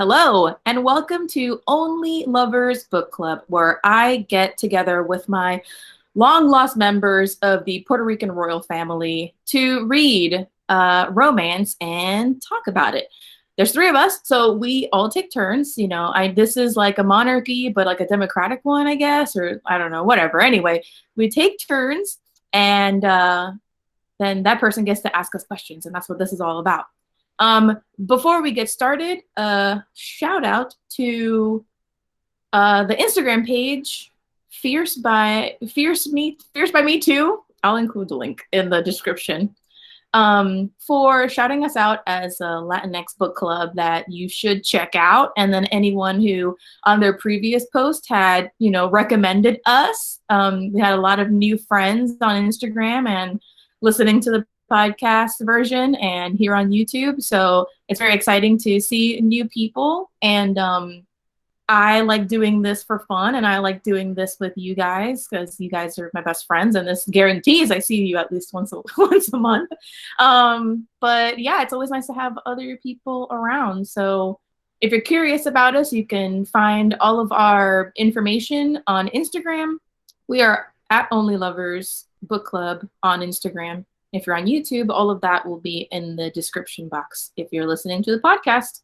Hello, and welcome to Only Lovers Book Club, where I get together with my long lost members of the Puerto Rican royal family to read romance and talk about it. There's three of us, so we all take turns. This is like a monarchy, but like a democratic one, I guess, or I don't know, whatever. Anyway, we take turns, and then that person gets to ask us questions, and that's what this is all about. Before we get started, shout out to the Instagram page, Fierce by Me Too. I'll include the link in the description. For shouting us out as a Latinx book club that you should check out, and then anyone who on their previous post had recommended us. We had a lot of new friends on Instagram and listening to the podcast version and here on YouTube. So it's very exciting to see new people. And I like doing this for fun, and I like doing this with you guys because you guys are my best friends, and this guarantees I see you at least once a month. But yeah, it's always nice to have other people around. So if you're curious about us, you can find all of our information on Instagram. We are at Only Lovers Book Club on Instagram. If you're on YouTube, all of that will be in the description box. If you're listening to the podcast,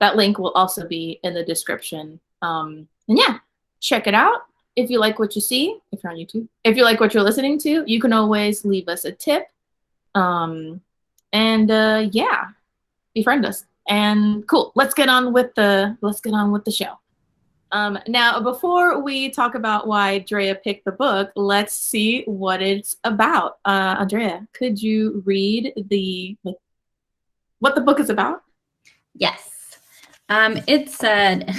that link will also be in the description. And yeah, check it out. If you like what you see, if you're on YouTube, if you like what you're listening to, you can always leave us a tip. Yeah, befriend us. And cool. Let's get on with the show. Now, before we talk about why Drea picked the book, let's see what it's about. Andrea, could you read what the book is about? Yes. It said,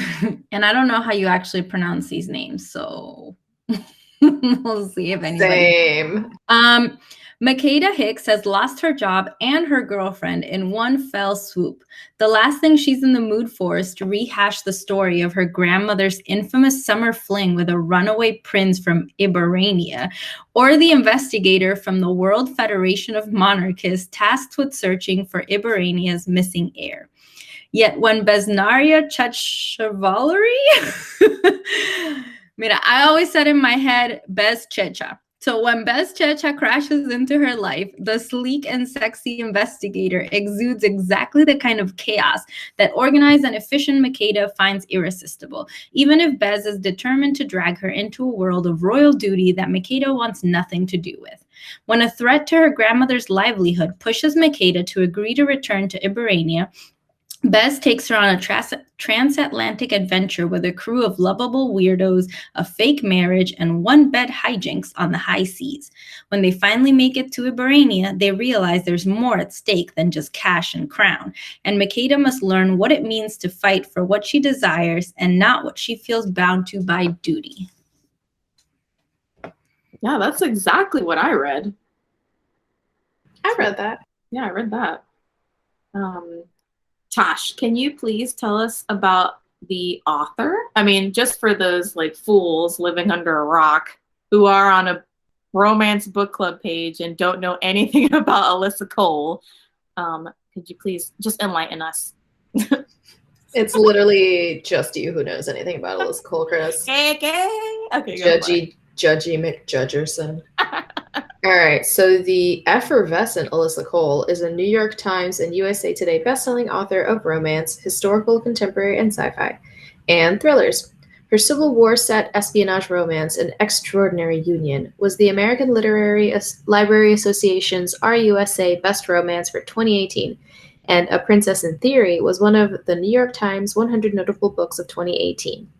and I don't know how you actually pronounce these names, so we'll see if anybody. Same. Makeda Hicks has lost her job and her girlfriend in one fell swoop. The last thing she's in the mood for is to rehash the story of her grandmother's infamous summer fling with a runaway prince from Iberania, or the investigator from the World Federation of Monarchists tasked with searching for Iberania's missing heir. Yet when Besnaria Chachavaleri, I always said in my head, Bez Checha. So when Bez Checha crashes into her life, the sleek and sexy investigator exudes exactly the kind of chaos that organized and efficient Makeda finds irresistible, even if Bez is determined to drag her into a world of royal duty that Makeda wants nothing to do with. When a threat to her grandmother's livelihood pushes Makeda to agree to return to Iberania, Bez takes her on a transatlantic adventure with a crew of lovable weirdos, a fake marriage, and one-bed hijinks on the high seas. When they finally make it to Iberania, they realize there's more at stake than just cash and crown, and Makeda must learn what it means to fight for what she desires and not what she feels bound to by duty. Yeah, that's exactly what I read. I read that. Yeah, I read that. Tosh, can you please tell us about the author? I mean, just for those like fools living under a rock who are on a romance book club page and don't know anything about Alyssa Cole, could you please just enlighten us? It's literally just you who knows anything about Alyssa Cole, Chris. Okay. Judgy McJudgerson. All right, so the effervescent Alyssa Cole is a New York Times and USA Today bestselling author of romance, historical, contemporary, and sci-fi, and thrillers. Her Civil War-set espionage romance, An Extraordinary Union, was the American Literary Library Association's RUSA Best Romance for 2018, and A Princess in Theory was one of the New York Times 100 Notable Books of 2018.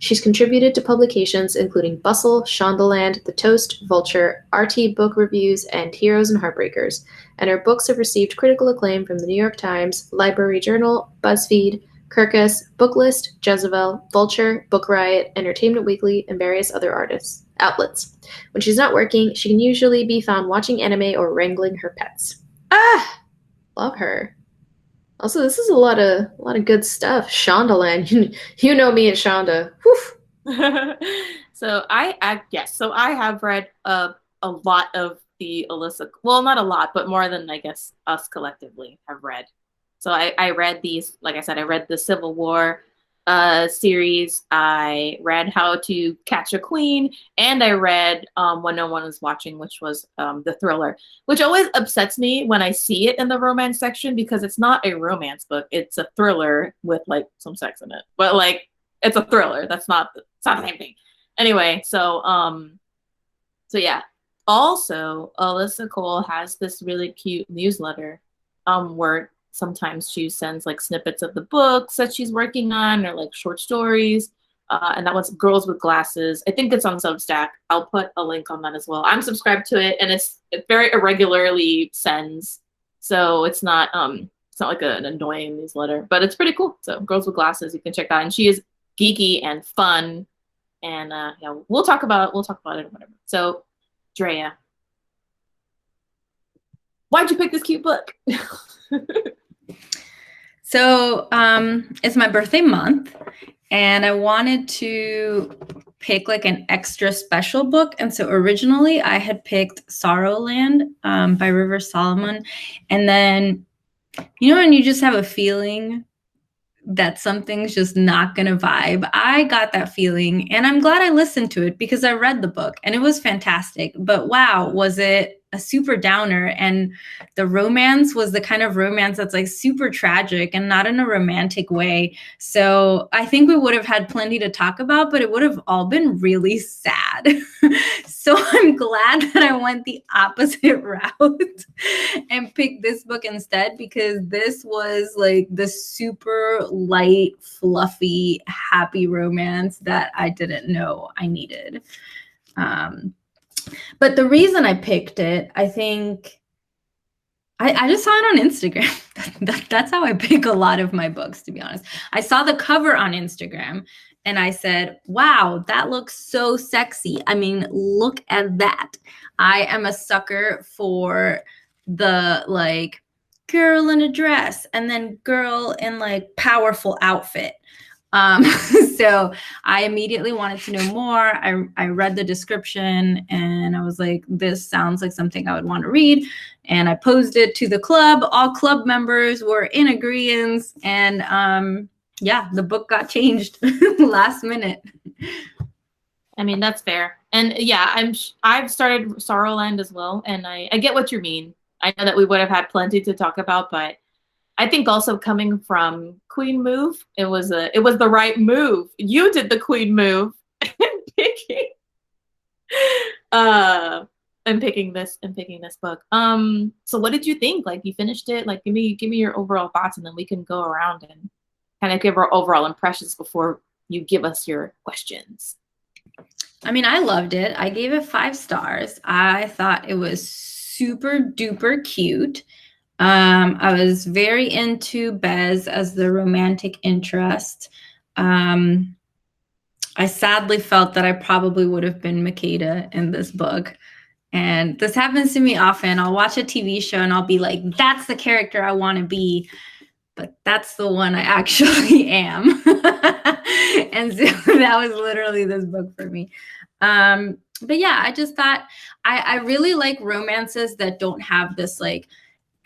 She's contributed to publications including Bustle, Shondaland, The Toast, Vulture, RT Book Reviews, and Heroes and Heartbreakers, and her books have received critical acclaim from the New York Times, Library Journal, BuzzFeed, Kirkus, Booklist, Jezebel, Vulture, Book Riot, Entertainment Weekly, and various other outlets. When she's not working, she can usually be found watching anime or wrangling her pets. Love her. Also, this is a lot of good stuff. Shondaland, you know me and Shonda. So I have read a lot of the Alyssa. Well, not a lot, but more than I guess us collectively have read. So I read these, like I said, I read the Civil War series. I read How to Catch a Queen, and I read When No One Was Watching, which was the thriller, which always upsets me when I see it in the romance section because it's not a romance book. It's a thriller with like some sex in it, but like it's a thriller. It's not the same thing. Anyway, so yeah. Also, Alyssa Cole has this really cute newsletter where sometimes she sends like snippets of the books that she's working on or like short stories. And that one's Girls with Glasses. I think it's on Substack. I'll put a link on that as well. I'm subscribed to it, and it very irregularly sends, so it's not like an annoying newsletter, but it's pretty cool. So Girls with Glasses, you can check out, and she is geeky and fun, and yeah, we'll talk about it or whatever. So, Drea, why'd you pick this cute book? So it's my birthday month, and I wanted to pick like an extra special book. And so originally I had picked Sorrowland by River Solomon. And then, you know, when you just have a feeling that something's just not going to vibe, I got that feeling, and I'm glad I listened to it because I read the book and it was fantastic. But wow, was it a super downer. And the romance was the kind of romance that's like super tragic and not in a romantic way. So I think we would have had plenty to talk about, but it would have all been really sad. So I'm glad that I went the opposite route and picked this book instead, because this was like the super light, fluffy, happy romance that I didn't know I needed. But the reason I picked it, I think I just saw it on Instagram. That's how I pick a lot of my books, to be honest. I saw the cover on Instagram and I said, wow, that looks so sexy. I mean, look at that. I am a sucker for the like girl in a dress and then girl in like powerful outfit. So I immediately wanted to know more. I read the description and I was like, this sounds like something I would want to read. And I posed it to the club. All club members were in agreement. And yeah, the book got changed last minute. I mean, that's fair. And yeah, I've started Sorrowland as well. And I get what you mean. I know that we would have had plenty to talk about, but I think also coming from Queen Move, it was the right move. You did the Queen move and picking this book. So what did you think? Like, you finished it? Like, give me your overall thoughts, and then we can go around and kind of give our overall impressions before you give us your questions. I mean, I loved it. I gave it 5 stars. I thought it was super duper cute. I was very into Bez as the romantic interest. I sadly felt that I probably would have been Makeda in this book. And this happens to me often. I'll watch a TV show and I'll be like, that's the character I want to be. But that's the one I actually am. And so that was literally this book for me. But yeah, I just thought I really like romances that don't have this like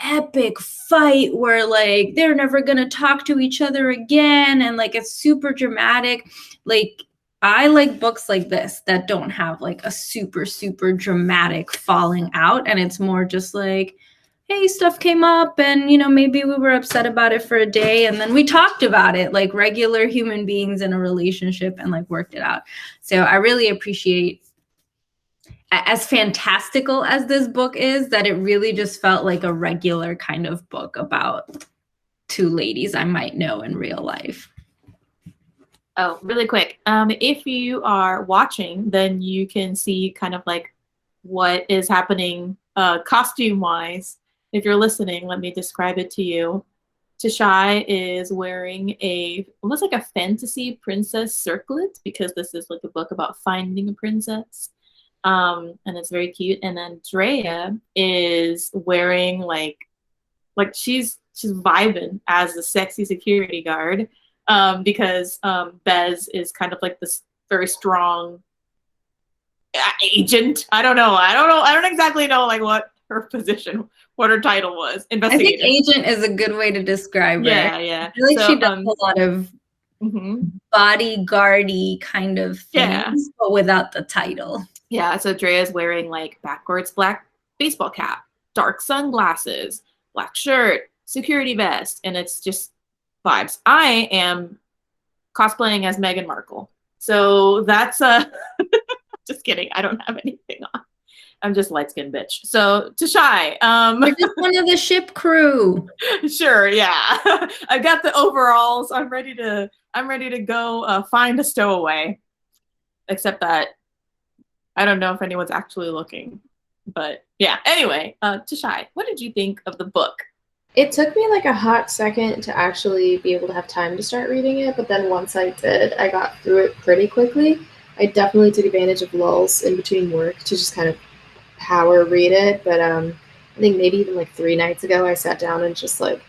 epic fight where like they're never gonna talk to each other again and like it's super dramatic. Like I like books like this that don't have like a super dramatic falling out, and it's more just like, hey, stuff came up and you know maybe we were upset about it for a day and then we talked about it like regular human beings in a relationship and like worked it out. So I really appreciate, as fantastical as this book is, that it really just felt like a regular kind of book about 2 ladies I might know in real life. Oh, really quick. If you are watching, then you can see kind of like what is happening costume-wise. If you're listening, let me describe it to you. Tashai is wearing almost like a fantasy princess circlet, because this is like a book about finding a princess. And it's very cute. And then Drea is wearing like she's vibing as a sexy security guard, because Bez is kind of like this very strong agent. I don't exactly know like what her position what her title was. I think Investigator. agent is a good way to describe her. Yeah. I feel like she does a lot of bodyguardy kind of things, but without the title. Yeah, so Drea's wearing like backwards black baseball cap, dark sunglasses, black shirt, security vest, and it's just vibes. I am cosplaying as Meghan Markle. So that's just kidding. I don't have anything on. I'm just light-skinned bitch. So Tashai, You're just one of the ship crew. Sure, yeah. I got the overalls. I'm ready to go find a stowaway. Except that I don't know if anyone's actually looking. But yeah. Anyway, Tashai, what did you think of the book? It took me like a hot second to actually be able to have time to start reading it, but then once I did, I got through it pretty quickly. I definitely took advantage of lulls in between work to just kind of power read it, but I think maybe even like 3 nights ago I sat down and just like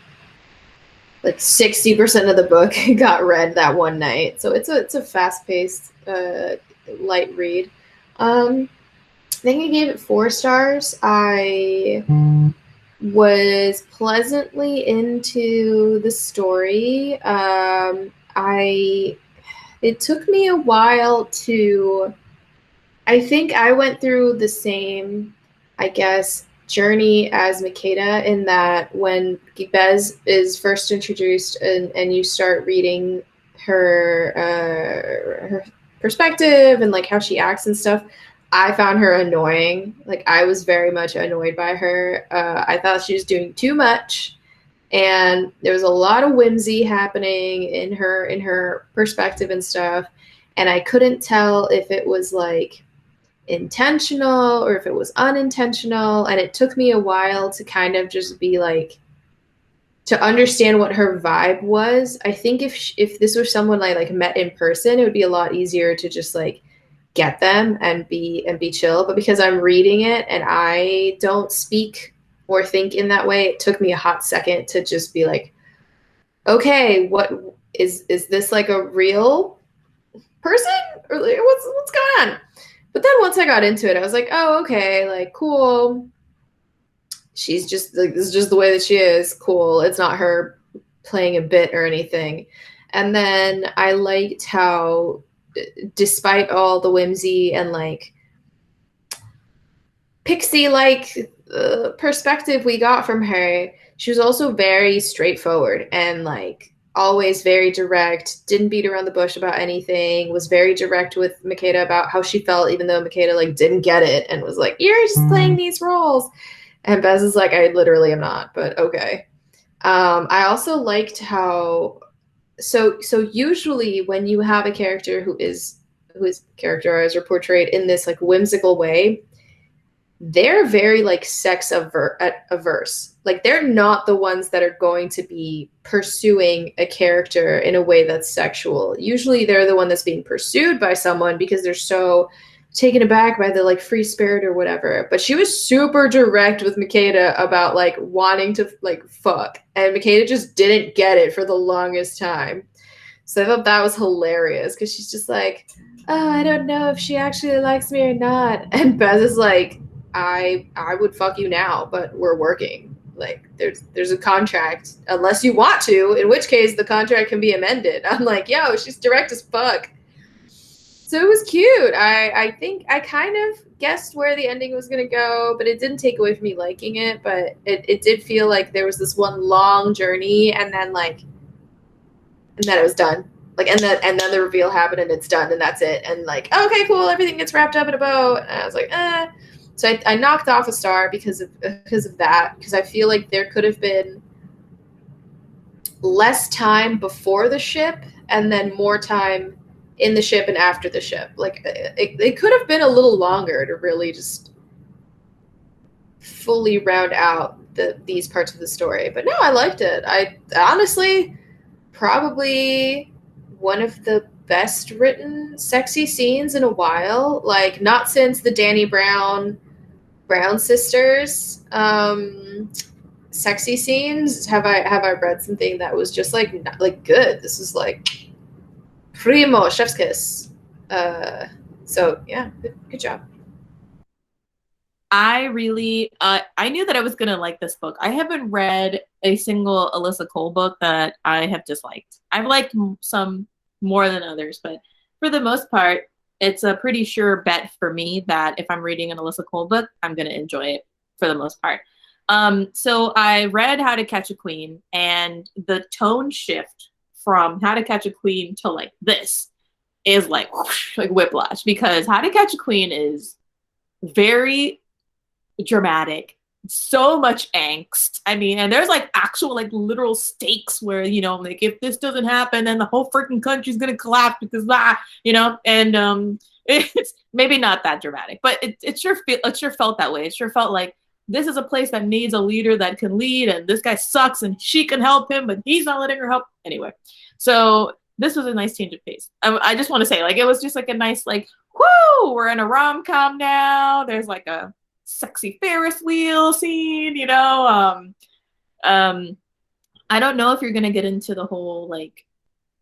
60% of the book got read that one night. So it's a fast-paced light read. I think I gave it 4 stars. I was pleasantly into the story. It took me a while to, I think I went through the same, I guess, journey as Makeda, in that when Bez is first introduced and you start reading her perspective and like how she acts and stuff, I found her annoying. Like, I was very much annoyed by her. I thought she was doing too much, and there was a lot of whimsy happening in her perspective and stuff, and I couldn't tell if it was like intentional or if it was unintentional, and it took me a while to kind of just be like, to understand what her vibe was. I think if this was someone I like met in person, it would be a lot easier to just like get them and be chill. But because I'm reading it and I don't speak or think in that way, it took me a hot second to just be like, okay, what is this, like a real person, or what's going on? But then once I got into it, I was like, oh, okay, like, cool. She's just like, this is just the way that she is. Cool. It's not her playing a bit or anything. And then I liked how, despite all the whimsy and like pixie like perspective we got from her, she was also very straightforward and like always very direct, didn't beat around the bush about anything, was very direct with Makeda about how she felt, even though Makeda like didn't get it and was like, you're just playing these roles. And Bez is like, I literally am not, but okay. I also liked how, so usually when you have a character who is characterized or portrayed in this like whimsical way, they're very like sex averse. Like, they're not the ones that are going to be pursuing a character in a way that's sexual. Usually they're the one that's being pursued by someone because they're so taken aback by the like free spirit or whatever. But she was super direct with Makeda about like wanting to like fuck, and Makeda just didn't get it for the longest time. So I thought that was hilarious because she's just like, oh, I don't know if she actually likes me or not. And Bez is like, I would fuck you now, but we're working. Like, there's a contract, unless you want to, in which case the contract can be amended. I'm like, yo, she's direct as fuck. So it was cute. I think I kind of guessed where the ending was going to go, but it didn't take away from me liking it. But it did feel like there was this one long journey, and then it was done. Like, and then the reveal happened, and it's done, and that's it. And like, okay, cool, everything gets wrapped up in a bow. And I was like, eh. So I knocked off a star because of that, because I feel like there could have been less time before the ship and then more time in the ship and after the ship. Like, it could have been a little longer to really just fully round out these parts of the story. But no, I liked it. I honestly, probably one of the best written sexy scenes in a while. Like, not since the Danny Brown sisters sexy scenes have I read something that was just like good. This is like primo chef's kiss. So yeah, good job. I really, I knew that I was gonna like this book. I haven't read a single Alyssa Cole book that I have disliked. I've liked some more than others, but for the most part, it's a pretty sure bet for me that if I'm reading an Alyssa Cole book, I'm gonna enjoy it for the most part. So I read How to Catch a Queen, and the tone shift from How to Catch a Queen to like this is like whoosh, like whiplash, because How to Catch a Queen is very dramatic, so much angst. I mean, and there's like actual like literal stakes where, you know, like if this doesn't happen, then the whole freaking country's gonna collapse because you know, and it's maybe not that dramatic, but it sure felt that way. It sure felt like this is a place that needs a leader that can lead, and this guy sucks and she can help him, but he's not letting her help anyway. So this was a nice change of pace. I just want to say, like, it was just like a nice, like, whoo, we're in a rom-com now. There's like a sexy Ferris wheel scene, you know. I don't know if you're gonna get into the whole like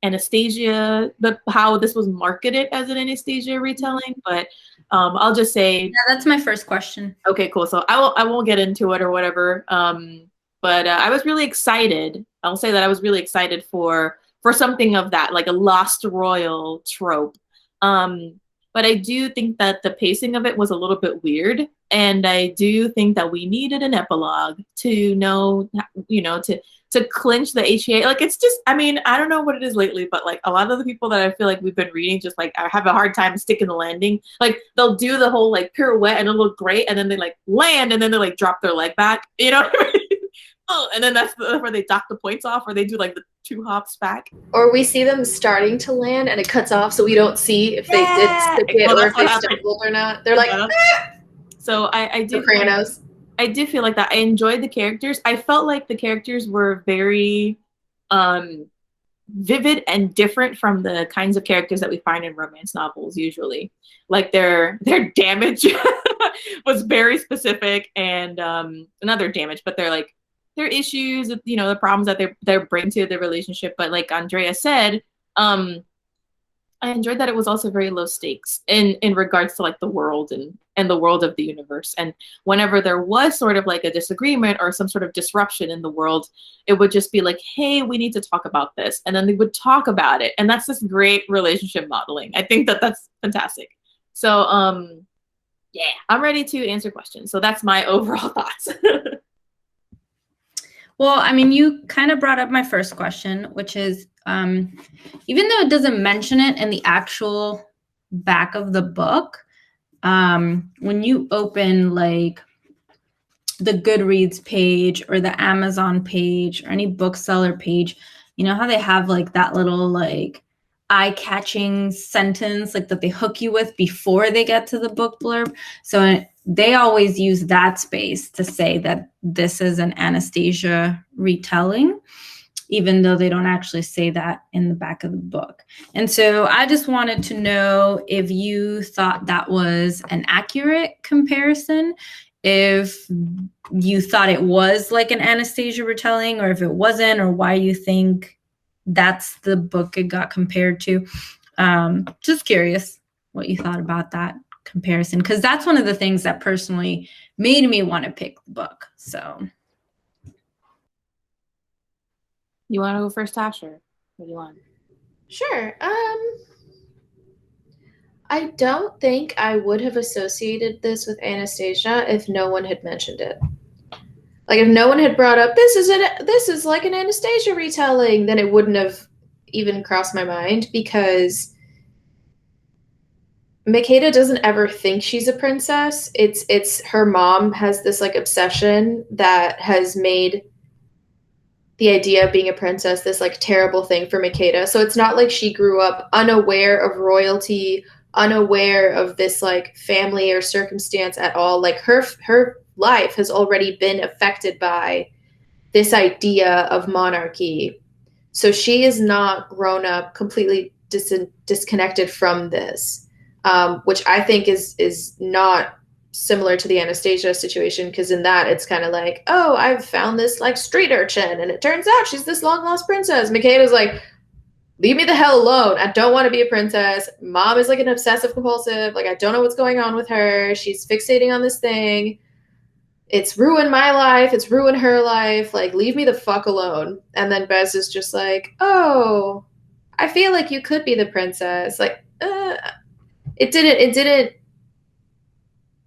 Anastasia, how this was marketed as an Anastasia retelling, but I'll just say, yeah, that's my first question. Okay, cool. So I won't get into it or whatever. But I was really excited. I'll say that I was really excited for something of that, like a lost royal trope. But I do think that the pacing of it was a little bit weird, and I do think that we needed an epilogue to know, you know, to clinch the HEA. Like, it's just, I mean, I don't know what it is lately, but like a lot of the people that I feel like we've been reading just like I have a hard time sticking the landing. Like, they'll do the whole like pirouette and it'll look great, and then they like land and then they like drop their leg back, you know? Oh, and then that's where they dock the points off, or they do like the 2 hops back. Or we see them starting to land and it cuts off, so we don't see if they did stick it or if they stumbled or not. They're like, So I did feel like that. I enjoyed the characters. I felt like the characters were very vivid and different from the kinds of characters that we find in romance novels usually. Like their damage was very specific, and not their damage, but their issues, you know, the problems that they bring to the relationship. But like Andrea said, I enjoyed that it was also very low stakes in regards to like the world and the world of the universe. And whenever there was sort of like a disagreement or some sort of disruption in the world, it would just be like, hey, we need to talk about this. And then they would talk about it. And that's this great relationship modeling. I think that that's fantastic. So yeah, I'm ready to answer questions. So that's my overall thoughts. Well, I mean, you kind of brought up my first question, which is, even though it doesn't mention it in the actual back of the book, when you open like the Goodreads page or the Amazon page or any bookseller page, you know how they have like that little like eye-catching sentence like that they hook you with before they get to the book blurb. So they always use that space to say that this is an Anastasia retelling, even though they don't actually say that in the back of the book. And so I just wanted to know if you thought that was an accurate comparison, if you thought it was like an Anastasia retelling, or if it wasn't, or why you think that's the book it got compared to. Just curious what you thought about that comparison, because that's one of the things that personally made me want to pick the book. So you want to go first, Tasha? What do you want? Sure. I don't think I would have associated this with Anastasia if no one had mentioned it. Like, if no one had brought up, this is like an Anastasia retelling, then it wouldn't have even crossed my mind, because Makeda doesn't ever think she's a princess. It's her mom has this like obsession that has made the idea of being a princess this like terrible thing for Makeda. So it's not like she grew up unaware of royalty, unaware of this like family or circumstance at all. Like her life has already been affected by this idea of monarchy. So she is not grown up completely disconnected from this, which I think is not similar to the Anastasia situation, because in that it's kind of like, oh, I've found this like street urchin and it turns out she's this long lost princess. Makeda's like, leave me the hell alone. I don't want to be a princess. Mom is like an obsessive compulsive. Like, I don't know what's going on with her. She's fixating on this thing. It's ruined my life. It's ruined her life. Like, leave me the fuck alone. And then Bez is just like, oh, I feel like you could be the princess. Like, it didn't,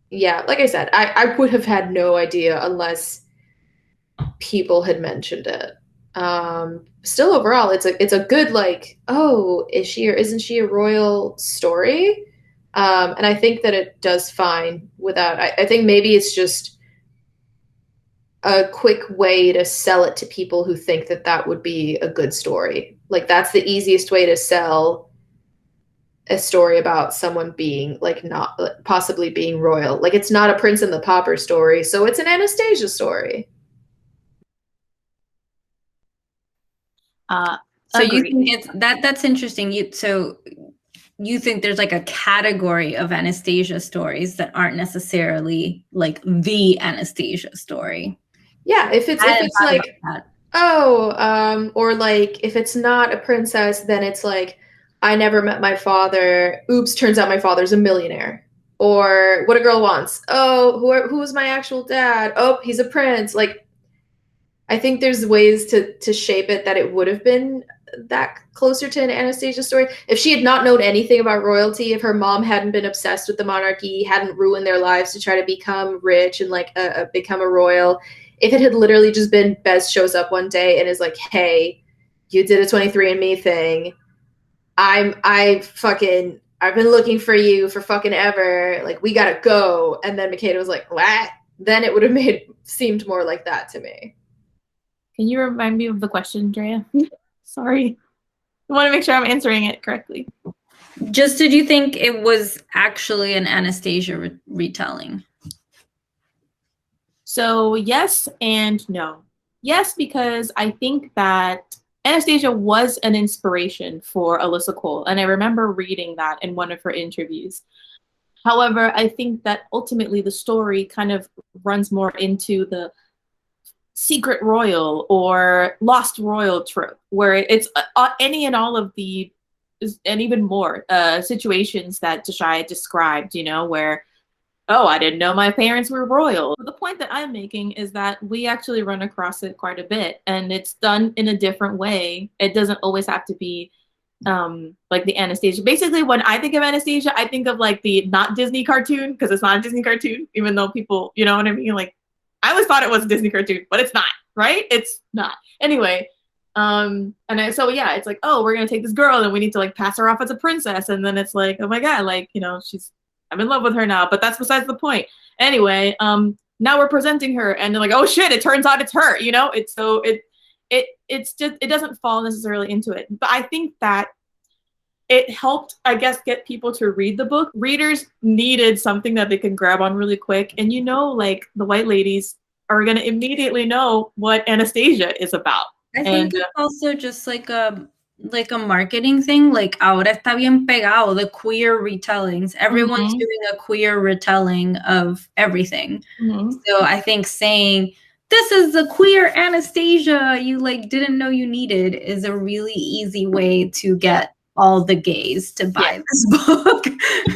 yeah, like I said, I would have had no idea unless people had mentioned it. Still overall, it's a good, like, oh, is she or isn't she a royal story? And I think that it does fine without, I think maybe it's just a quick way to sell it to people who think that that would be a good story. Like, that's the easiest way to sell a story about someone being like not possibly being royal. Like, it's not a Prince and the Pauper story, so it's an Anastasia story. So you Agreed. think it's that's interesting. So you think there's like a category of Anastasia stories that aren't necessarily like the Anastasia story. Yeah, if it's like, oh, or like if it's not a princess, then it's like, I never met my father. Oops, turns out my father's a millionaire. Or What a Girl Wants. Oh, who's my actual dad? Oh, he's a prince. Like, I think there's ways to shape it that it would have been that closer to an Anastasia story. If she had not known anything about royalty, if her mom hadn't been obsessed with the monarchy, hadn't ruined their lives to try to become rich and like become a royal, if it had literally just been Bez shows up one day and is like, "Hey, you did a 23andMe thing. I've been looking for you for fucking ever. Like, we gotta go." And then Makeda was like, "What?" Then it would have seemed more like that to me. Can you remind me of the question, Drea? Sorry. I want to make sure I'm answering it correctly. Just, did you think it was actually an Anastasia retelling? So yes and no. Yes, because I think that Anastasia was an inspiration for Alyssa Cole, and I remember reading that in one of her interviews. However, I think that ultimately the story kind of runs more into the secret royal or lost royal trope, where it's any and all of the, and even more situations that Tashaya described, you know, where, oh, I didn't know my parents were royal. The point that I'm making is that we actually run across it quite a bit, and it's done in a different way. It doesn't always have to be like the Anastasia. Basically, when I think of Anastasia, I think of like the not Disney cartoon, because it's not a Disney cartoon, even though people, you know what I mean? Like, I always thought it was a Disney cartoon, but it's not, right? It's not. Anyway, so yeah, it's like, oh, we're gonna take this girl and we need to like pass her off as a princess, and then it's like, oh my god, like, you know, I'm in love with her now, but that's besides the point. Anyway, now we're presenting her, and they're like, oh shit, it turns out it's her, you know? It's so it's just, it doesn't fall necessarily into it. But I think that it helped, I guess, get people to read the book. Readers needed something that they could grab on really quick. And you know, like, the white ladies are going to immediately know what Anastasia is about. I think it's also just like a marketing thing. Like, ahora está bien pegado, the queer retellings. Everyone's doing a queer retelling of everything. So I think saying, this is the queer Anastasia you like didn't know you needed, is a really easy way to get all the gays to buy this book.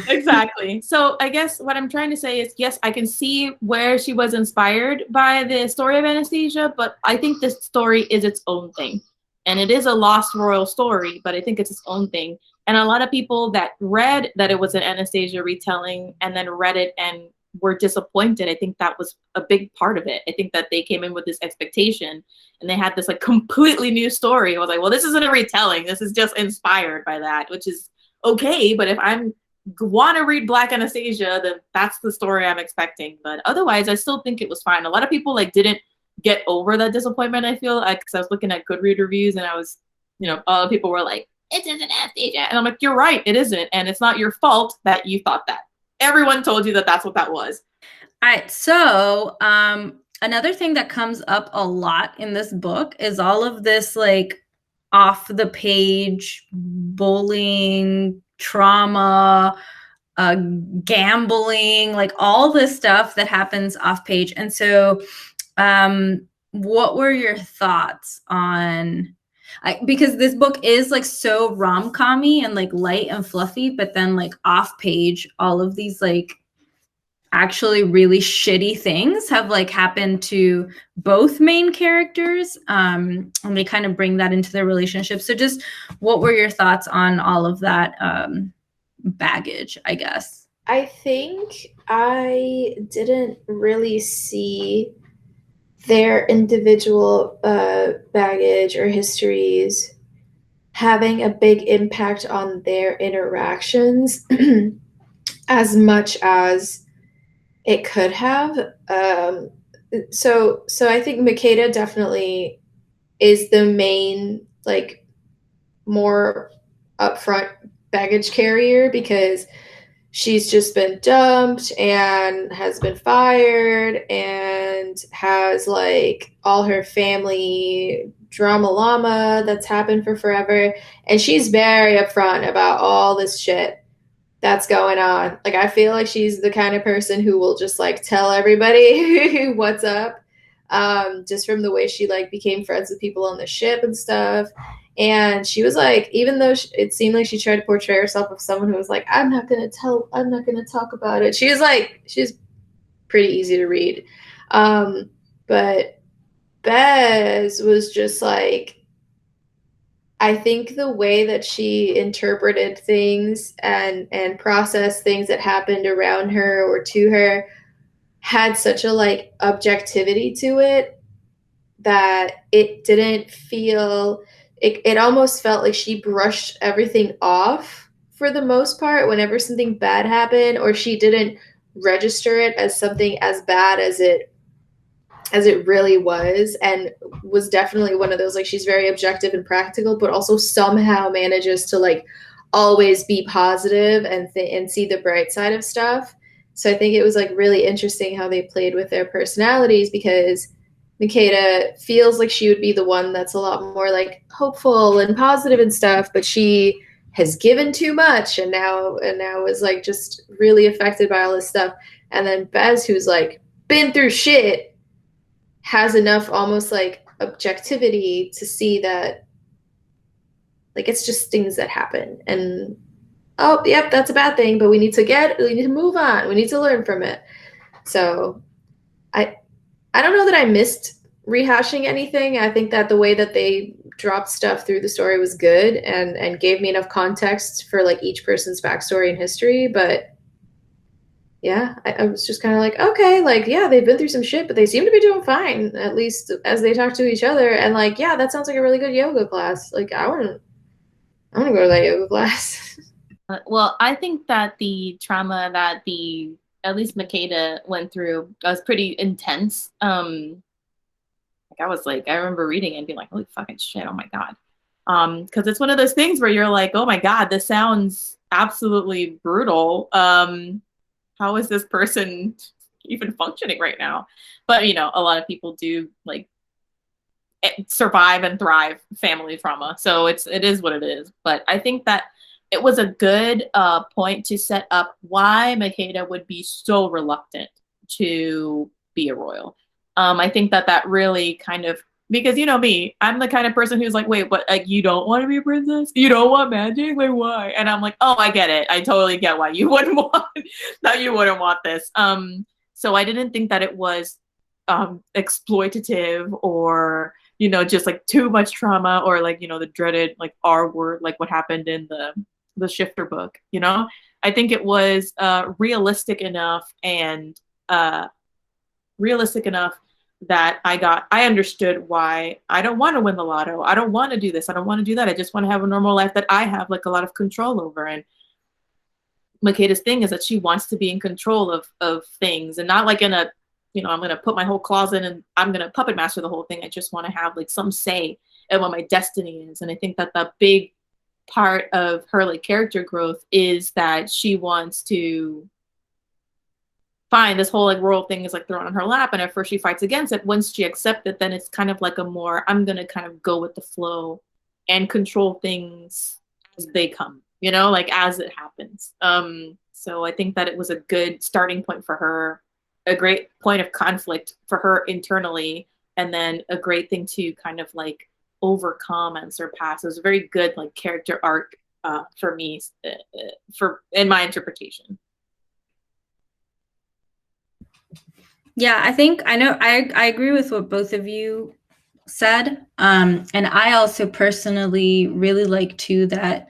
Exactly. So I guess what I'm trying to say is, yes, I can see where she was inspired by the story of Anastasia, but I think this story is its own thing. And it is a lost royal story, but I think it's its own thing. And a lot of people that read that it was an Anastasia retelling and then read it and were disappointed, I think that was a big part of it. I think that they came in with this expectation and they had this like completely new story. I was like, well, this isn't a retelling. This is just inspired by that, which is okay. But if I'm want to read Black Anastasia, then that's the story I'm expecting. But otherwise, I still think it was fine. A lot of people like didn't get over that disappointment, I feel, because I was looking at Goodread reviews and I was, you know, a lot of people were like, it isn't Anastasia. And I'm like, you're right, it isn't. And it's not your fault that you thought that. Everyone told you that that's what that was. All right. So another thing that comes up a lot in this book is all of this like off the page bullying, trauma, gambling, like all this stuff that happens off page. And so what were your thoughts on, because this book is like so rom-com-y and like light and fluffy, but then like off page, all of these like actually really shitty things have like happened to both main characters, and they kind of bring that into their relationship. So just what were your thoughts on all of that baggage, I guess? I think I didn't really see their individual baggage or histories having a big impact on their interactions as much as it could have. So I think Makeda definitely is the main, like, more upfront baggage carrier, because she's just been dumped and has been fired and has like all her family drama llama that's happened for forever. And she's very upfront about all this shit that's going on. Like, I feel like she's the kind of person who will just like tell everybody what's up, just from the way she like became friends with people on the ship and stuff. And she was like, even though it seemed like she tried to portray herself as someone who was like, I'm not going to talk about it. She was like, she's pretty easy to read. But Bez was just like, I think the way that she interpreted things and processed things that happened around her or to her had such a like objectivity to it that it didn't feel, it almost felt like she brushed everything off for the most part whenever something bad happened, or she didn't register it as something as bad as it really was, and was definitely one of those, like, she's very objective and practical, but also somehow manages to like always be positive and see the bright side of stuff. So I think it was like really interesting how they played with their personalities, because Makeda feels like she would be the one that's a lot more like hopeful and positive and stuff, but she has given too much and now is like just really affected by all this stuff. And then Bez, who's like been through shit, has enough almost like objectivity to see that like it's just things that happen, and oh yep, that's a bad thing, but we need to move on, we need to learn from it. So I don't know that I missed rehashing anything. I think that the way that they dropped stuff through the story was good and gave me enough context for like each person's backstory and history. But yeah, I was just kind of like, okay, like, yeah, they've been through some shit, but they seem to be doing fine, at least as they talk to each other. And like, yeah, that sounds like a really good yoga class. Like, I want to go to that yoga class. Well, I think that the trauma that at least Makeda went through was pretty intense. Like, I was like, I remember reading it and being like, holy fucking shit, oh my God. Because it's one of those things where you're like, oh my God, this sounds absolutely brutal. How is this person even functioning right now? But, you know, a lot of people do like survive and thrive family trauma. So it is what it is. But I think that it was a good point to set up why Makeda would be so reluctant to be a royal. I think that really kind of, because you know me, I'm the kind of person who's like, wait, what? Like, you don't want to be a princess? You don't want magic? Like, why? And I'm like, oh, I get it. I totally get why you wouldn't want that. You wouldn't want this. So I didn't think that it was exploitative, or you know, just like too much trauma, or like, you know, the dreaded like R word, like what happened in the Shifter book. You know, I think it was realistic enough and realistic enough that I understood why I don't want to win the lotto. I don't want to do this. I don't want to do that. I just want to have a normal life that I have like a lot of control over. And Makeda's thing is that she wants to be in control of things, and not like in a, you know, I'm going to put my whole closet and I'm going to puppet master the whole thing. I just want to have like some say in what my destiny is. And I think that the big part of her like character growth is that she wants to fine, this whole like royal thing is like thrown on her lap, and at first she fights against it. Once she accepts it, then it's kind of like a more, I'm gonna kind of go with the flow and control things as they come, you know, like as it happens. So I think that it was a good starting point for her, a great point of conflict for her internally, and then a great thing to kind of like overcome and surpass. It was a very good like character arc for me, for in my interpretation. Yeah, I agree with what both of you said. And I also personally really like too that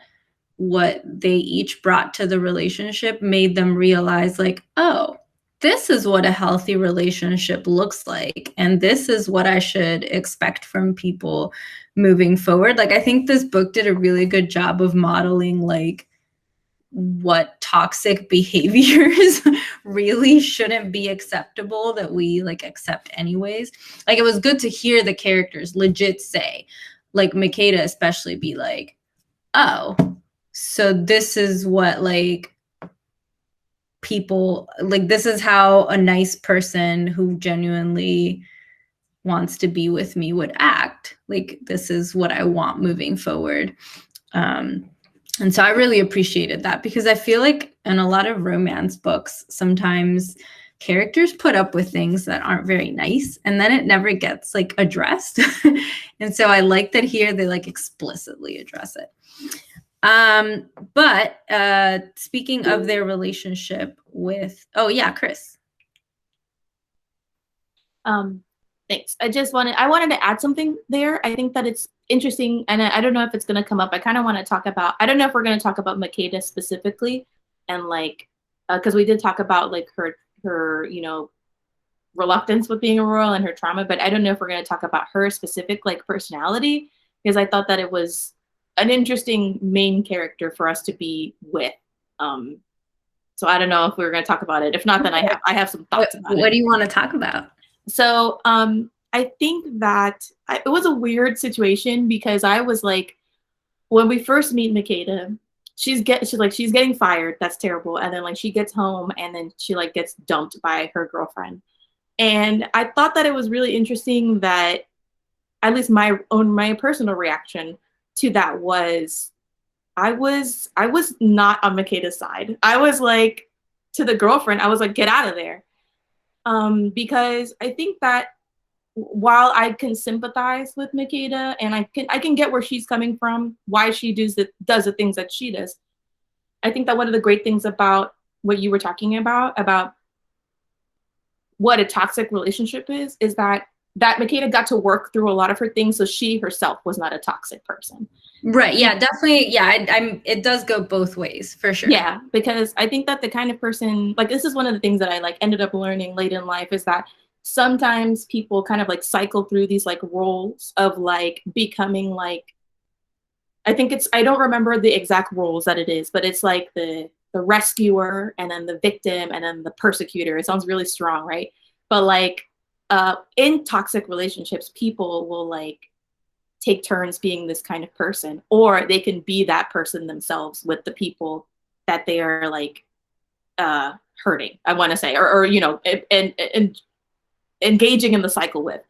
what they each brought to the relationship made them realize like, oh, this is what a healthy relationship looks like. And this is what I should expect from people moving forward. Like, I think this book did a really good job of modeling like what toxic behaviors really shouldn't be acceptable that we like accept anyways. Like, it was good to hear the characters legit say, like Makeda especially, be like, oh, so this is what like people like, this is how a nice person who genuinely wants to be with me would act. Like, this is what I want moving forward. And so I really appreciated that, because I feel like in a lot of romance books, sometimes characters put up with things that aren't very nice, and then it never gets like addressed. And so I like that here they like explicitly address it. But speaking of their relationship with, oh yeah, Chris. Thanks. I wanted to add something there. I think that it's interesting, and I don't know if it's going to come up. I kind of want to talk about, I don't know if we're going to talk about Makeda specifically, and like, because we did talk about like her, you know, reluctance with being a royal and her trauma, but I don't know if we're going to talk about her specific like personality, because I thought that it was an interesting main character for us to be with. So I don't know if we were going to talk about it. If not, then I have some thoughts about it. What do you want to talk about? So I think that it was a weird situation, because I was like, when we first meet Makeda, she's getting fired. That's terrible. And then like she gets home, and then she like gets dumped by her girlfriend. And I thought that it was really interesting that at least my personal reaction to that was I was not on Makeda's side. I was like, to the girlfriend, I was like, get out of there. Because I think that while I can sympathize with Makeda, and I can get where she's coming from, why she does the things that she does, I think that one of the great things about what you were talking about what a toxic relationship is that Makeda got to work through a lot of her things, so she herself was not a toxic person. Right. Yeah, definitely. Yeah, it does go both ways for sure. Yeah, because I think that the kind of person, like, this is one of the things that I like ended up learning late in life, is that sometimes people kind of like cycle through these like roles of like becoming like, I don't remember the exact roles that it is, but it's like the rescuer, and then the victim, and then the persecutor. It sounds really strong, right? But like in toxic relationships, people will like take turns being this kind of person, or they can be that person themselves with the people that they are like hurting, I want to say, or you know, and engaging in the cycle with.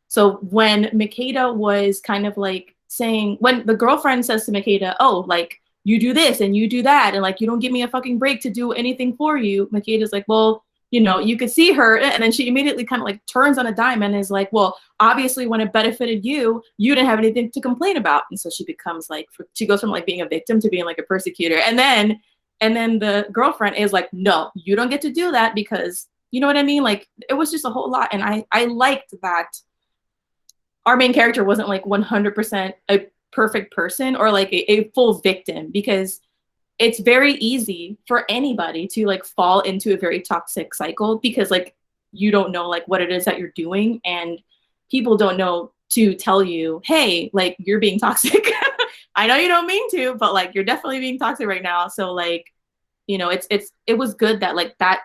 So when Makeda was kind of like saying, when the girlfriend says to Makeda, oh, like, you do this and you do that, and like, you don't give me a fucking break to do anything for you, Makeda's like, well, you know, you could see her, and then she immediately kind of like turns on a dime and is like, well, obviously when it benefited you, you didn't have anything to complain about. And so she becomes like, she goes from like being a victim to being like a persecutor. And then the girlfriend is like, no, you don't get to do that, because you know what I mean? Like, it was just a whole lot. And I liked that our main character wasn't like 100% a perfect person, or like a full victim, because it's very easy for anybody to like fall into a very toxic cycle, because like you don't know like what it is that you're doing, and people don't know to tell you, hey, like, you're being toxic. I know you don't mean to, but like, you're definitely being toxic right now. So like, you know, it was good that like that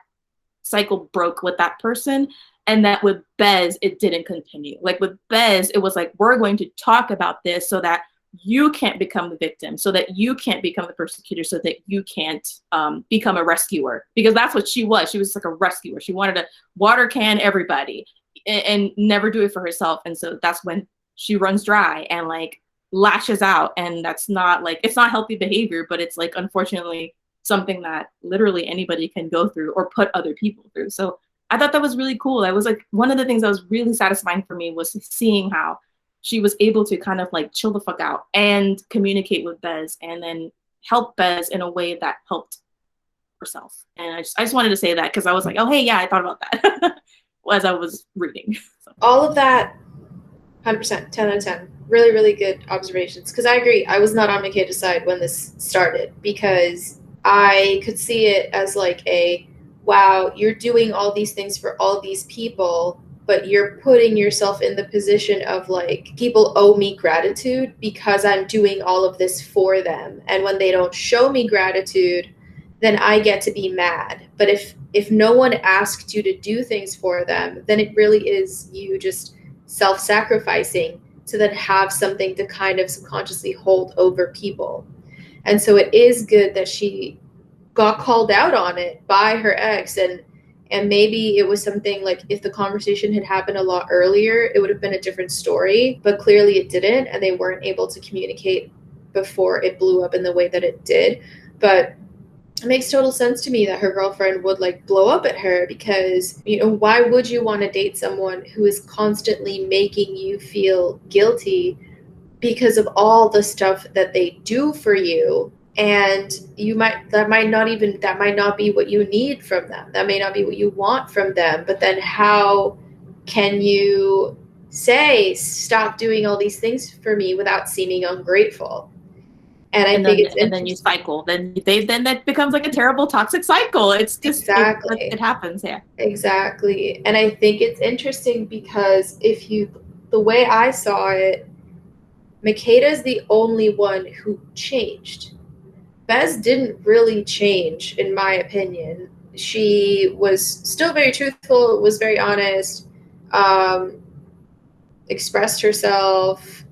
cycle broke with that person, and that with Bez it didn't continue. Like with Bez, it was like, we're going to talk about this so that you can't become the victim, so that you can't become the persecutor, so that you can't become a rescuer, because that's what she was. She was like a rescuer. She wanted to water can everybody and never do it for herself. And so that's when she runs dry and like lashes out. And that's not like, it's not healthy behavior, but it's like, unfortunately, something that literally anybody can go through or put other people through. So I thought that was really cool. That was like one of the things that was really satisfying for me, was seeing how she was able to kind of like chill the fuck out and communicate with Bez and then help Bez in a way that helped herself. And I just wanted to say that because I was like, oh, hey, yeah, I thought about that as I was reading. So. All of that, 100%, 10 out of 10. Really, really good observations. Because I agree, I was not on Makeda's side when this started because I could see it as like a, wow, you're doing all these things for all these people, but you're putting yourself in the position of like, people owe me gratitude because I'm doing all of this for them. And when they don't show me gratitude, then I get to be mad. But if no one asked you to do things for them, then it really is you just self-sacrificing to then have something to kind of subconsciously hold over people. And so it is good that she got called out on it by her ex, and maybe it was something like if the conversation had happened a lot earlier, it would have been a different story, but clearly it didn't, and they weren't able to communicate before it blew up in the way that it did. But it makes total sense to me that her girlfriend would like blow up at her because, you know, why would you want to date someone who is constantly making you feel guilty because of all the stuff that they do for you? And that might not be what you need from them. That may not be what you want from them. But then how can you say, stop doing all these things for me without seeming ungrateful? And I think it's and then you cycle. Then that becomes like a terrible toxic cycle. It's just exactly it happens. Yeah, exactly. And I think it's interesting because the way I saw it, Makeda is the only one who changed. Bez didn't really change, in my opinion. She was still very truthful, was very honest, expressed herself,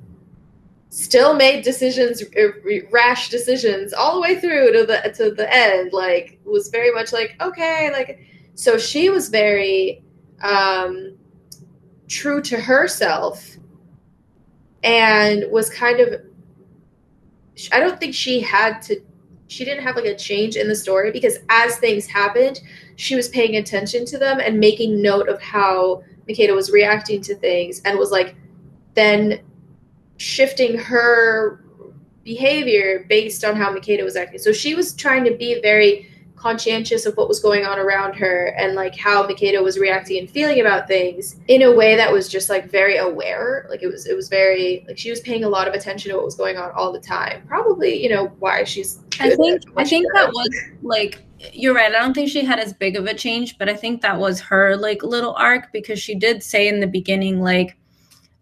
still made decisions, rash decisions, all the way through to the end. Like, was very much like, okay, like, so she was very true to herself, and was kind of, I don't think she didn't have like a change in the story because as things happened, she was paying attention to them and making note of how Makeda was reacting to things, and was like then shifting her behavior based on how Makeda was acting. So she was trying to be very conscientious of what was going on around her and like how Makeda was reacting and feeling about things in a way that was just like very aware. Like it was very like she was paying a lot of attention to what was going on all the time. Probably, you know, why she's I think that was like, you're right. I don't think she had as big of a change, but I think that was her like little arc, because she did say in the beginning like,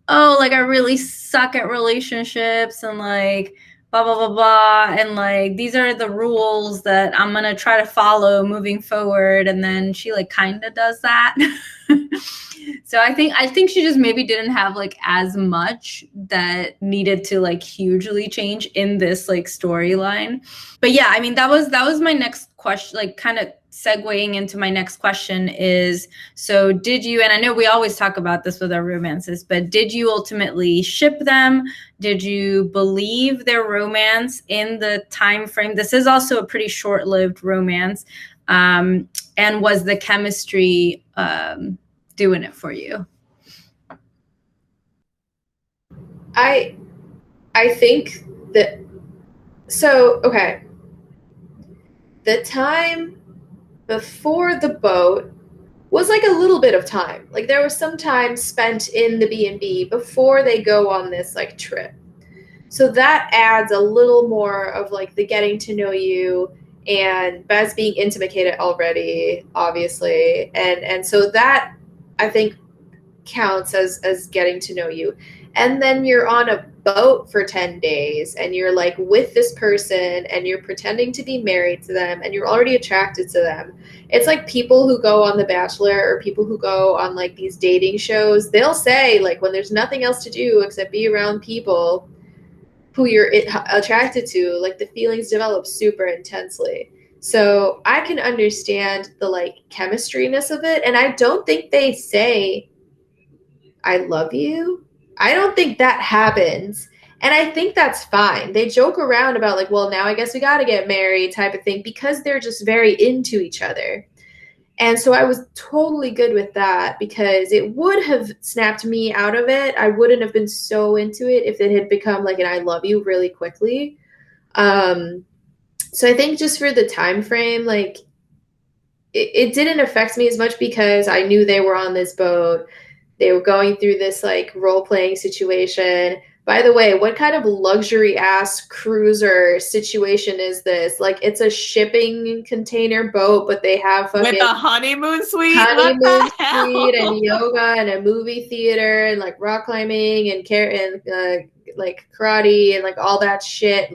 oh, like I really suck at relationships and like blah, blah, blah, blah. And like, these are the rules that I'm going to try to follow moving forward. And then she like kind of does that. So I think she just maybe didn't have like as much that needed to like hugely change in this like storyline. But yeah, I mean, that was my next question, like kind of segueing into my next question is, so did you, and I know we always talk about this with our romances, but did you ultimately ship them? Did you believe their romance in the time frame? This is also a pretty short-lived romance. And was the chemistry doing it for you? I think that, so okay, the time before the boat was like a little bit of time. Like there was some time spent in the B&B before they go on this like trip. So that adds a little more of like the getting to know you, and Bez being into Makeda already, obviously. And so that I think counts as getting to know you. And then you're on a boat for 10 days and you're like with this person and you're pretending to be married to them and you're already attracted to them. It's like people who go on The Bachelor or people who go on like these dating shows, they'll say like when there's nothing else to do except be around people who you're attracted to, like the feelings develop super intensely. So I can understand the like chemistryness of it. And I don't think they say, I love you. I don't think that happens. And I think that's fine. They joke around about like, well, now I guess we got to get married type of thing because they're just very into each other. And so I was totally good with that because it would have snapped me out of it. I wouldn't have been so into it if it had become like an I love you really quickly. So I think just for the time frame, like it didn't affect me as much because I knew they were on this boat. They were going through this like role playing situation. By the way, what kind of luxury ass cruiser situation is this? Like, it's a shipping container boat, but they have With fucking a honeymoon suite? What honeymoon the suite and hell? yoga and a movie theater and like rock climbing and like karate and like all that shit.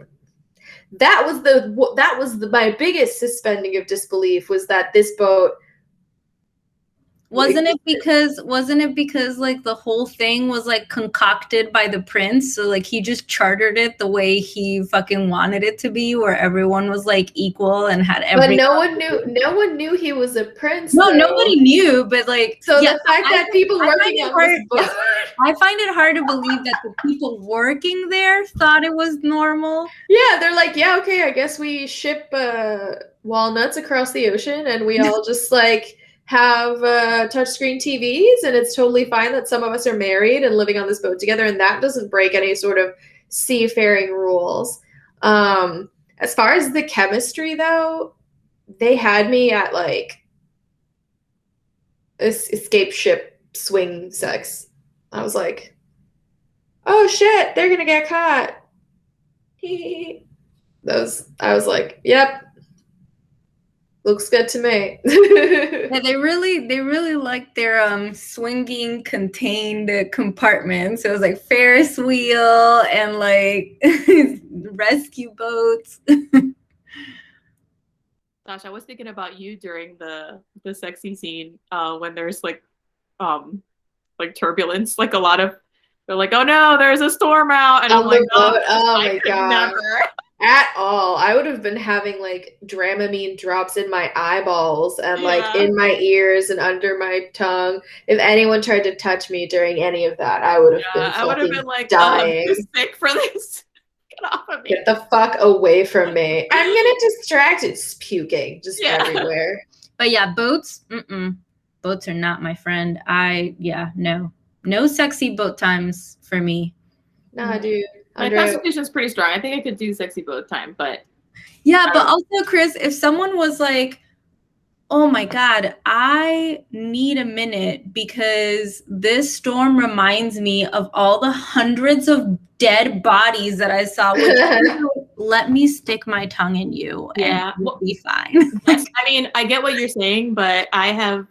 That was my biggest suspending of disbelief was that this boat Wasn't it because like the whole thing was like concocted by the prince? So like he just chartered it the way he fucking wanted it to be, where everyone was like equal and had but every. no one knew he was a prince. No, though. nobody knew, but like So the fact that people working on this boat. I find it hard to believe that the people working there thought it was normal. Yeah, they're like, yeah, okay, I guess we ship walnuts across the ocean and we all just like have touchscreen TVs, and it's totally fine that some of us are married and living on this boat together, and that doesn't break any sort of seafaring rules. As far as the chemistry, though, they had me at like escape ship swing sex. I was like, oh shit, they're gonna get caught. I was like, yep, looks good to me. Yeah, they really like their swinging contained compartments. It was like Ferris wheel and like rescue boats. Gosh, I was thinking about you during the sexy scene when there's like turbulence, like a lot of they're like, oh no, there's a storm out, and I'm like, oh my god, never. At all. I would have been having like Dramamine drops in my eyeballs and like in my ears and under my tongue. If anyone tried to touch me during any of that, I would have been I would have fucking been like, dying. I'm too sick for this. Get off of me. Get the fuck away from me. I'm gonna distract. It's puking just everywhere. But yeah, boats. Boats are not my friend. No sexy boat times for me. Nah, dude. My constitution's pretty strong. I think I could do sexy boat time, but yeah, but also, Chris, if someone was like, oh my God, I need a minute because this storm reminds me of all the hundreds of dead bodies that I saw. Let me stick my tongue in you and we'll be fine. Yes, I mean, I get what you're saying, but I have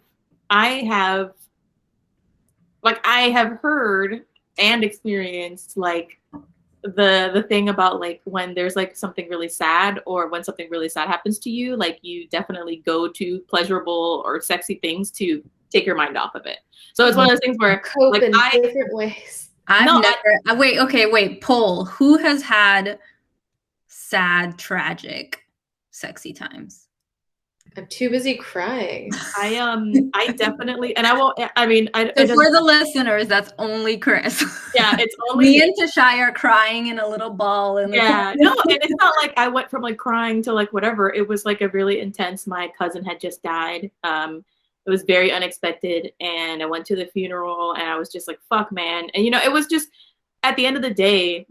heard and experienced like the thing about like when there's like something really sad or when something really sad happens to you, like you definitely go to pleasurable or sexy things to take your mind off of it. So it's one of those things where cope like in different ways. Wait, poll. Who has had sad, tragic, sexy times? I'm too busy crying. I definitely, and I won't. I mean, for the listeners, that's only Chris. Yeah, it's only me and Tashai are crying in a little ball. No, and it's not like I went from like crying to like whatever. It was like a really intense. My cousin had just died. It was very unexpected, and I went to the funeral, and I was just like, "Fuck, man!" And it was just. At the end of the day,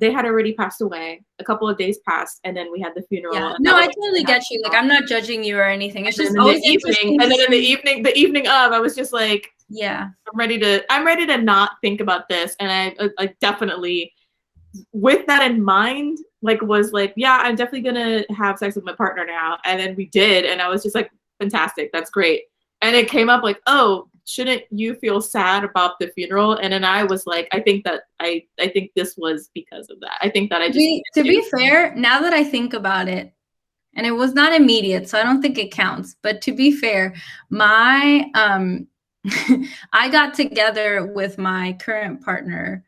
they had already passed away. A couple of days passed, and then we had the funeral. Yeah. No, I totally get you. Like, I'm not judging you or anything. It's just always interesting. And then in the evening of, I was just like, yeah, I'm ready to not think about this. And I definitely, with that in mind, like was like, yeah, I'm definitely gonna have sex with my partner now. And then we did, and I was just like, fantastic, that's great. And it came up like, oh, shouldn't you feel sad about the funeral? And then I was like, I think this was because of that. I think that I just to be fair, now that I think about it, and it was not immediate, so I don't think it counts. But to be fair, my I got together with my current partner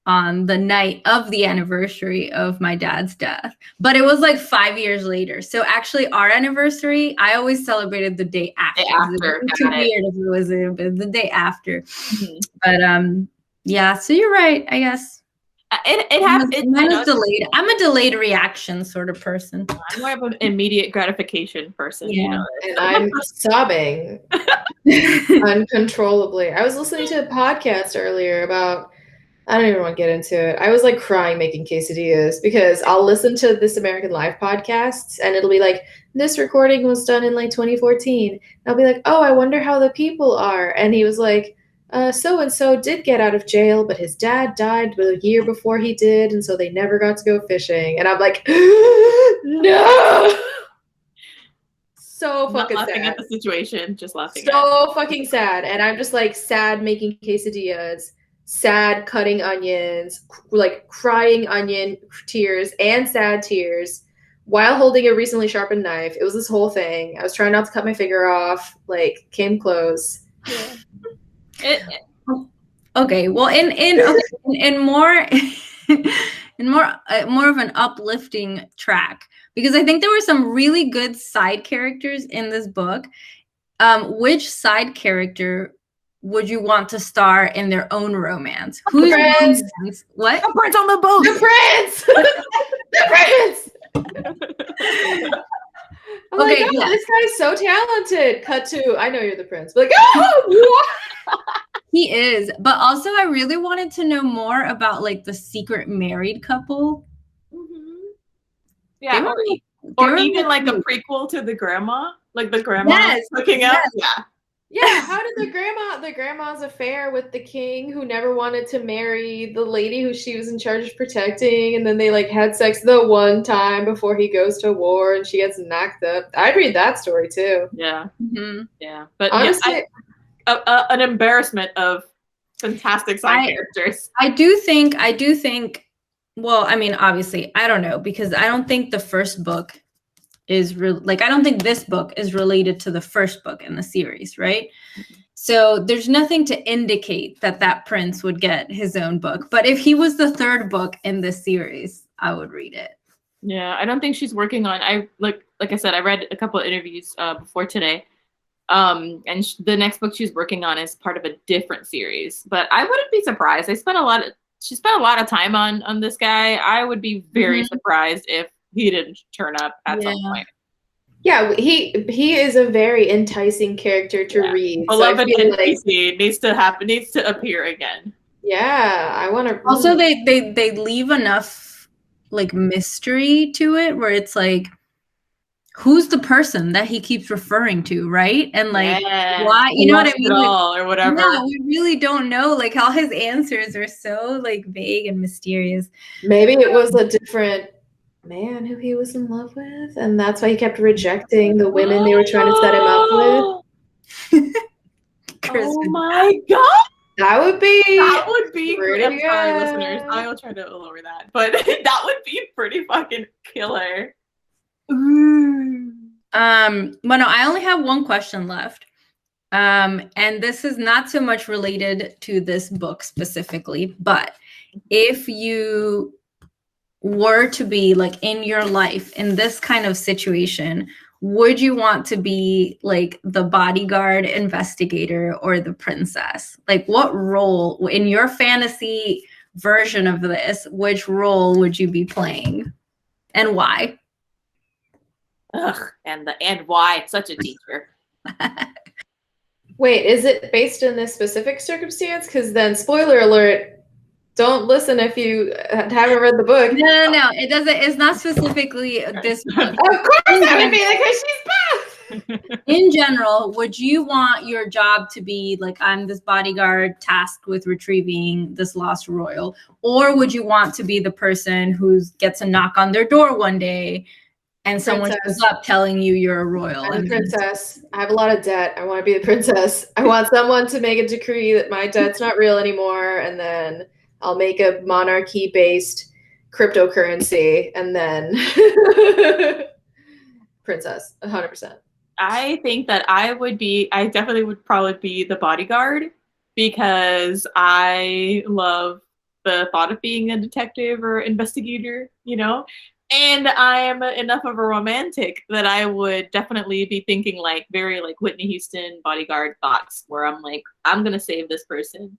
on the night of the anniversary of my dad's death. But it was like 5 years later. So actually our anniversary, I always celebrated the day after. It was too weird if it was the day after. Mm-hmm. But yeah, so you're right, I guess. Mine is delayed. I'm a delayed reaction sort of person. I'm more of an immediate gratification person, you know. And I'm sobbing uncontrollably. I was listening to a podcast earlier about, I don't even want to get into it. I was like crying making quesadillas because I'll listen to This American Life podcasts and it'll be like, this recording was done in like 2014. And I'll be like, oh, I wonder how the people are. And he was like, so and so did get out of jail, but his dad died a year before he did, and so they never got to go fishing. And I'm like, no. So fucking laughing sad. at the situation, just laughing. So fucking sad. And I'm just like sad making quesadillas, sad cutting onions, like crying onion tears and sad tears while holding a recently sharpened knife. It was this whole thing. I was trying not to cut my finger off, like came close. Yeah. Okay, well, in more more of an uplifting track, because I think there were some really good side characters in this book. Which side character would you want to star in their own romance? Who's Prince? What? The prince on the boat. The prince. The prince. I'm Okay, like, oh, yeah. this guy's so talented. Cut to, I know you're the prince. But like, oh, He is, but also I really wanted to know more about like the secret married couple. Mm-hmm. Yeah, Or even like a prequel to the grandma, like the grandma hooking up. Yeah. Yeah, how did the grandma's affair with the king who never wanted to marry the lady who she was in charge of protecting, and then they like had sex the one time before he goes to war and she gets knocked up. I'd read that story too. Yeah. Mm-hmm. Yeah. But honestly, an embarrassment of fantastic side characters. I do think, well, I mean, obviously, I don't know, because I don't think the first book is I don't think this book is related to the first book in the series, right? Mm-hmm. So there's nothing to indicate that prince would get his own book. But if he was the third book in this series, I would read it. Yeah, I don't think she's working on. Like I said, I read a couple of interviews before today. And the next book she's working on is part of a different series. But I wouldn't be surprised. She spent a lot of time on this guy. I would be very surprised if he didn't turn up at some point. Yeah, he is a very enticing character to read. Beloved NPC needs to appear again. Yeah, I want to. Also, they leave enough like mystery to it where it's like, who's the person that he keeps referring to, right? And like, why? You know what I mean? Or whatever. No, we really don't know. Like, all his answers are so like vague and mysterious. Maybe it was a different man who he was in love with, and that's why he kept rejecting the women they were trying to set him up with. Oh my god, that would be pretty good. Sorry, listeners, I will try to lower that, but that would be pretty fucking killer. Well, no, I only have one question left, and this is not so much related to this book specifically, but if you were to be like in your life in this kind of situation, would you want to be like the bodyguard, investigator, or the princess? Like, what role in your fantasy version of this, which role would you be playing and why? Ugh, and why? Such a teacher. Wait, is it based in this specific circumstance? Because then, spoiler alert, don't listen if you haven't read the book. No, it doesn't. It's not specifically this book. Of course, that would be like, because she's both. In general, would you want your job to be like, I'm this bodyguard tasked with retrieving this lost royal, or would you want to be the person who gets a knock on their door one day and someone shows up telling you you're a royal? I'm a princess. I have a lot of debt. I want to be the princess. I want someone to make a decree that my debt's not real anymore, and then I'll make a monarchy-based cryptocurrency, and then princess, 100%. I think that I definitely would probably be the bodyguard, because I love the thought of being a detective or investigator, you know? And I am enough of a romantic that I would definitely be thinking like very like Whitney Houston bodyguard thoughts, where I'm like, I'm going to save this person.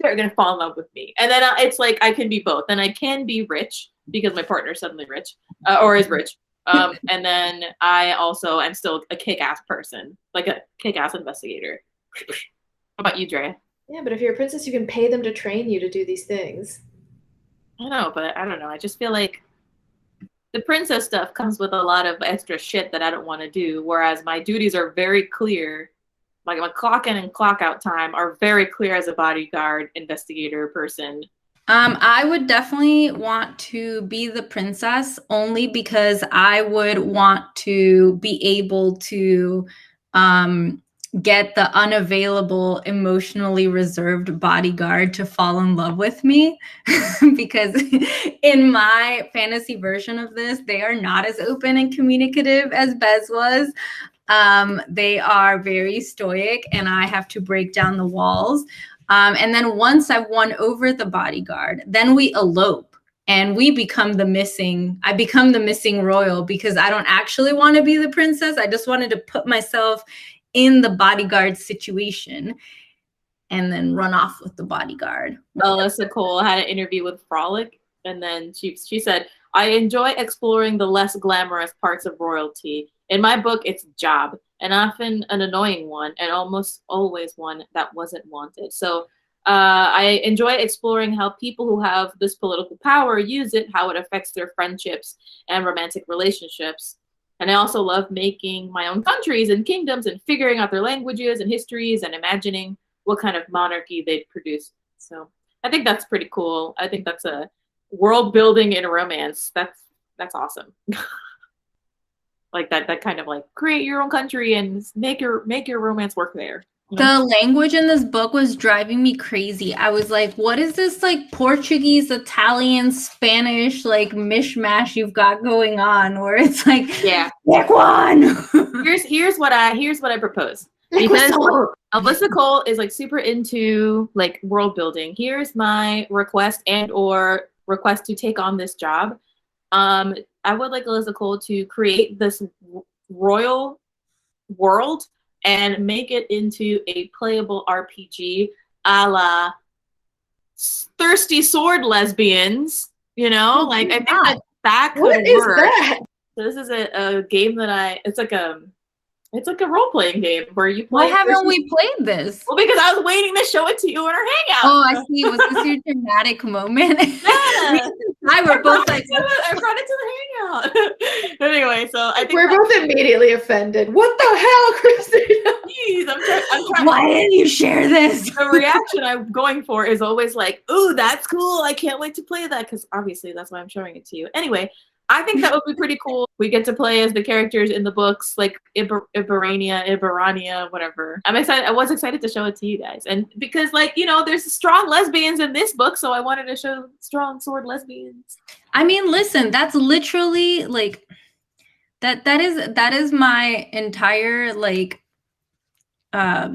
they're gonna fall in love with me. And then it's like I can be both. And I can be rich because my partner's suddenly rich, or is rich. And then I also am still a kick-ass person, like a kick-ass investigator. How about you, Drea? Yeah, but if you're a princess, you can pay them to train you to do these things. I know, but I don't know. I just feel like the princess stuff comes with a lot of extra shit that I don't want to do, whereas my duties are very clear. Like my clock in and clock out time are very clear as a bodyguard, investigator person. I would definitely want to be the princess only because I would want to be able to get the unavailable, emotionally reserved bodyguard to fall in love with me. Because in my fantasy version of this, they are not as open and communicative as Bez was. They are very stoic, and I have to break down the walls. And then once I've won over the bodyguard, then we elope and we become I become the missing royal because I don't actually want to be the princess. I just wanted to put myself in the bodyguard situation and then run off with the bodyguard. Alyssa Cole had an interview with Frolic, and then she said, I enjoy exploring the less glamorous parts of royalty. In my book, it's a job, and often an annoying one, and almost always one that wasn't wanted. So I enjoy exploring how people who have this political power use it, how it affects their friendships and romantic relationships. And I also love making my own countries and kingdoms and figuring out their languages and histories and imagining what kind of monarchy they'd produce. So I think that's pretty cool. I think that's a world building in a romance. That's awesome. Like that kind of like create your own country and make your romance work there. You know? The language in this book was driving me crazy. I was like, what is this like Portuguese, Italian, Spanish, like mishmash you've got going on where it's like, yeah, pick one. here's what I propose. Because Alyssa Cole is like super into like world building. Here's my request to take on this job. I would like Alyssa Cole to create this royal world and make it into a playable RPG a la Thirsty Sword Lesbians, you know? Like I think that could what work. Is that? So this is a game that it's like a role-playing game where you play. Why haven't we played this? Well, because I was waiting to show it to you in our hangout. Oh, I see. Was this your dramatic moment? Yeah. I were both like, I brought it to the hangout. Anyway, so I think we're both immediately offended. What the hell, Christina? Jeez, I'm trying. Why didn't you share this? The reaction I'm going for is always like, "Ooh, that's cool! I can't wait to play that," because obviously that's why I'm showing it to you. Anyway, I think that would be pretty cool. We get to play as the characters in the books, like Iberania, whatever. I'm excited. I was excited to show it to you guys, and because, like, you know, there's strong lesbians in this book, so I wanted to show strong sword lesbians. I mean, listen, that's literally like that is my entire like I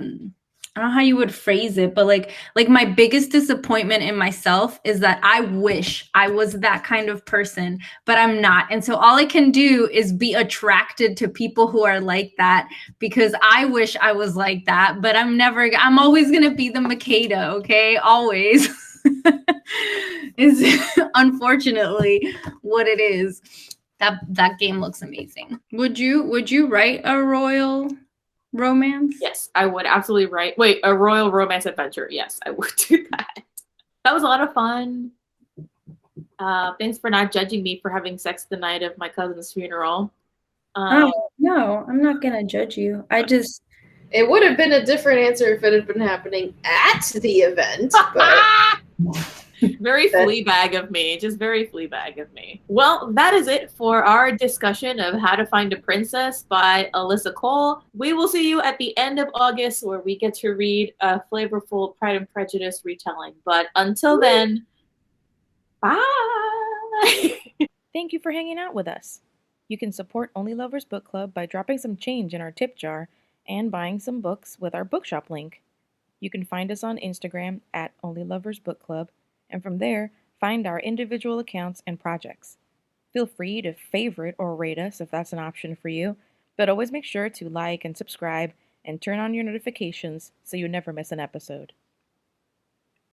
don't know how you would phrase it, but like my biggest disappointment in myself is that I wish I was that kind of person, but I'm not. And so all I can do is be attracted to people who are like that because I wish I was like that, but I'm always going to be the Makeda, okay? Always. Is unfortunately what it is. That game looks amazing. Would you write a royal romance? Yes, I would absolutely write. Wait, a royal romance adventure. Yes, I would do that. That was a lot of fun. Thanks for not judging me for having sex the night of my cousin's funeral. Oh, no, I'm not gonna judge you. It would have been a different answer if it had been happening at the event. But very Fleabag of me, just very Fleabag of me. Well, that is it for our discussion of How to Find a Princess by Alyssa Cole. We will see you at the end of August where we get to read a flavorful Pride and Prejudice retelling. But until then, bye! Thank you for hanging out with us. You can support Only Lovers Book Club by dropping some change in our tip jar and buying some books with our bookshop link. You can find us on Instagram at Only Lovers Book Club, and from there, find our individual accounts and projects. Feel free to favorite or rate us if that's an option for you, but always make sure to like and subscribe and turn on your notifications so you never miss an episode.